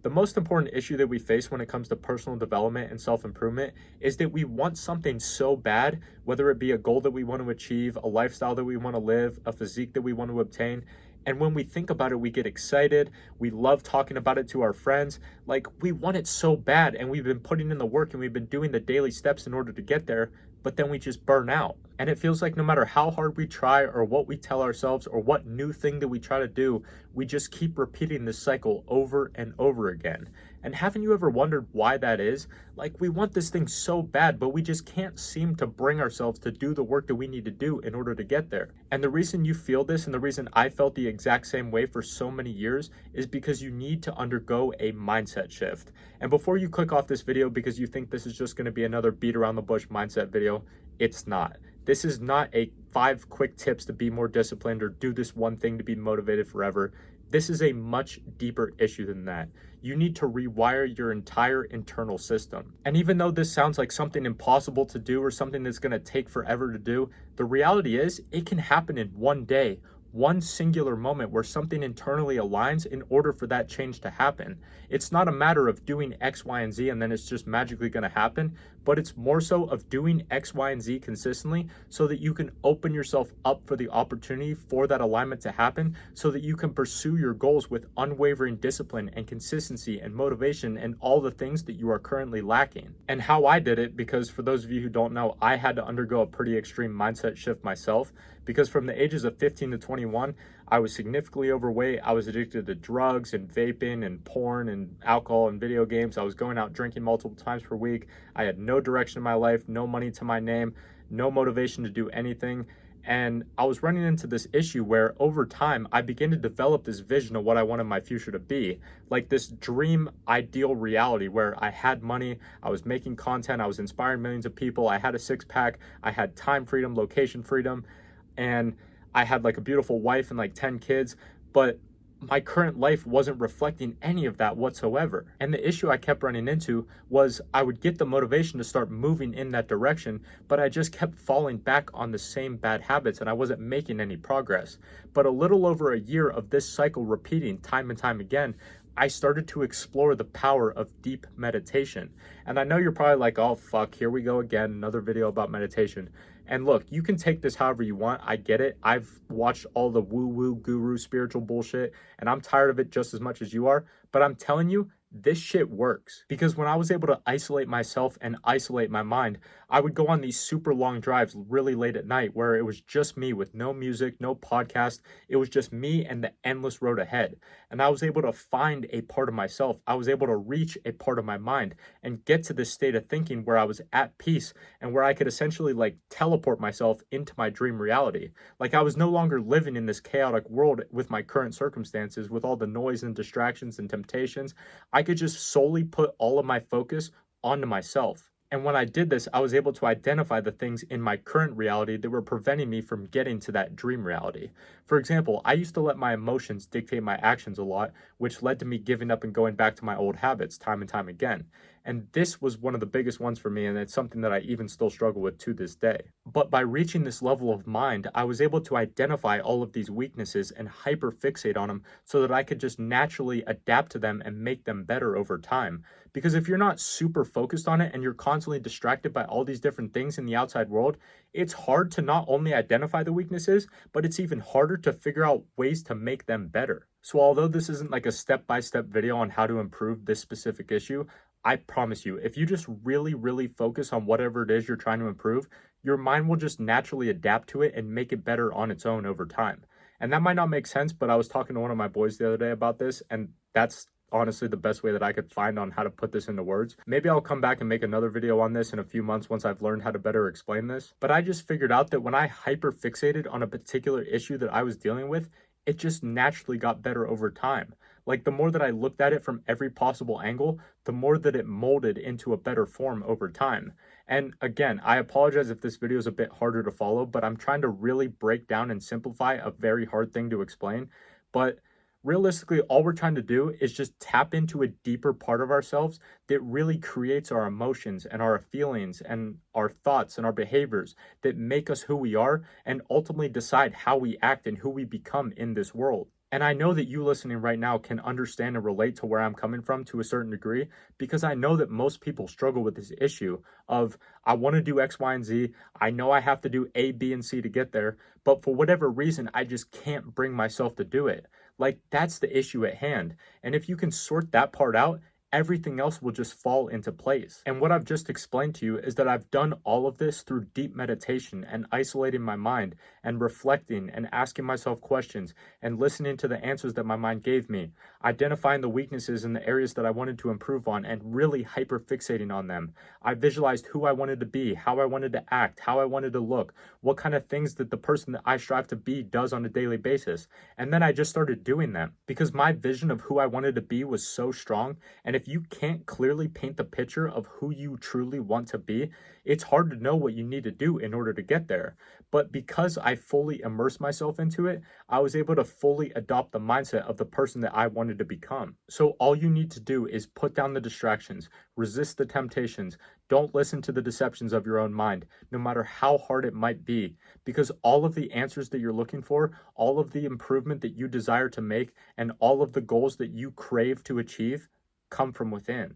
The most important issue that we face when it comes to personal development and self-improvement is that we want something so bad, whether it be a goal that we want to achieve, a lifestyle that we want to live, a physique that we want to obtain. And when we think about it, we get excited. We love talking about it to our friends. Like, we want it so bad, and we've been putting in the work and we've been doing the daily steps in order to get there, but then we just burn out. And it feels like no matter how hard we try or what we tell ourselves or what new thing that we try to do, we just keep repeating this cycle over and over again. And haven't you ever wondered why that is? Like, we want this thing so bad, but we just can't seem to bring ourselves to do the work that we need to do in order to get there. And the reason you feel this, and the reason I felt the exact same way for so many years, is because you need to undergo a mindset shift. And before you click off this video because you think this is just going to be another beat around the bush mindset video, it's not. This is not a 5 quick tips to be more disciplined or do this one thing to be motivated forever. This is a much deeper issue than that. You need to rewire your entire internal system. And even though this sounds like something impossible to do or something that's going to take forever to do, the reality is it can happen in one day, one singular moment where something internally aligns in order for that change to happen. It's not a matter of doing X, Y, and Z and then it's just magically going to happen, but it's more so of doing X, Y, and Z consistently so that you can open yourself up for the opportunity for that alignment to happen so that you can pursue your goals with unwavering discipline and consistency and motivation and all the things that you are currently lacking. And how I did it, because for those of you who don't know, I had to undergo a pretty extreme mindset shift myself, because from the ages of 15 to 21, I was significantly overweight. I was addicted to drugs and vaping and porn and alcohol and video games. I was going out drinking multiple times per week. I had no direction in my life, no money to my name, no motivation to do anything. And I was running into this issue where over time, I began to develop this vision of what I wanted my future to be. Like this dream ideal reality where I had money, I was making content, I was inspiring millions of people, I had a 6-pack, I had time freedom, location freedom, and I had like a beautiful wife and like 10 kids, but my current life wasn't reflecting any of that whatsoever. And the issue I kept running into was I would get the motivation to start moving in that direction, but I just kept falling back on the same bad habits and I wasn't making any progress. But a little over a year of this cycle repeating time and time again, I started to explore the power of deep meditation. And I know you're probably like, oh fuck, here we go again, another video about meditation. And look, you can take this however you want. I get it. I've watched all the woo-woo guru spiritual bullshit, and I'm tired of it just as much as you are. But I'm telling you, this shit works. Because when I was able to isolate myself and isolate my mind, I would go on these super long drives really late at night where it was just me with no music, no podcast. It was just me and the endless road ahead. And I was able to find a part of myself. I was able to reach a part of my mind and get to this state of thinking where I was at peace and where I could essentially like teleport myself into my dream reality. Like I was no longer living in this chaotic world with my current circumstances, with all the noise and distractions and temptations. I could just solely put all of my focus onto myself. And when I did this, I was able to identify the things in my current reality that were preventing me from getting to that dream reality. For example, I used to let my emotions dictate my actions a lot, which led to me giving up and going back to my old habits time and time again. And this was one of the biggest ones for me, and it's something that I even still struggle with to this day. But by reaching this level of mind, I was able to identify all of these weaknesses and hyper-fixate on them so that I could just naturally adapt to them and make them better over time. Because if you're not super focused on it and you're constantly distracted by all these different things in the outside world, it's hard to not only identify the weaknesses, but it's even harder to figure out ways to make them better. So although this isn't like a step-by-step video on how to improve this specific issue, I promise you, if you just really focus on whatever it is you're trying to improve, your mind will just naturally adapt to it and make it better on its own over time. And that might not make sense, but I was talking to one of my boys the other day about this, and that's honestly the best way that I could find on how to put this into words. Maybe I'll come back and make another video on this in a few months once I've learned how to better explain this. But I just figured out that when I hyper fixated on a particular issue that I was dealing with, it just naturally got better over time. Like the more that I looked at it from every possible angle, the more that it molded into a better form over time. And again, I apologize if this video is a bit harder to follow, but I'm trying to really break down and simplify a very hard thing to explain. But realistically, all we're trying to do is just tap into a deeper part of ourselves that really creates our emotions and our feelings and our thoughts and our behaviors that make us who we are and ultimately decide how we act and who we become in this world. And I know that you listening right now can understand and relate to where I'm coming from to a certain degree, because I know that most people struggle with this issue of, I want to do X, Y, and Z. I know I have to do A, B, and C to get there, but for whatever reason, I just can't bring myself to do it. Like, that's the issue at hand. And if you can sort that part out, everything else will just fall into place. And what I've just explained to you is that I've done all of this through deep meditation and isolating my mind and reflecting and asking myself questions and listening to the answers that my mind gave me, identifying the weaknesses in the areas that I wanted to improve on and really hyper fixating on them. I visualized who I wanted to be, how I wanted to act, how I wanted to look, what kind of things that the person that I strive to be does on a daily basis. And then I just started doing them because my vision of who I wanted to be was so strong. And if you can't clearly paint the picture of who you truly want to be, it's hard to know what you need to do in order to get there. But because I fully immersed myself into it, I was able to fully adopt the mindset of the person that I wanted to become. So all you need to do is put down the distractions, resist the temptations, don't listen to the deceptions of your own mind, no matter how hard it might be, because all of the answers that you're looking for, all of the improvement that you desire to make, and all of the goals that you crave to achieve come from within.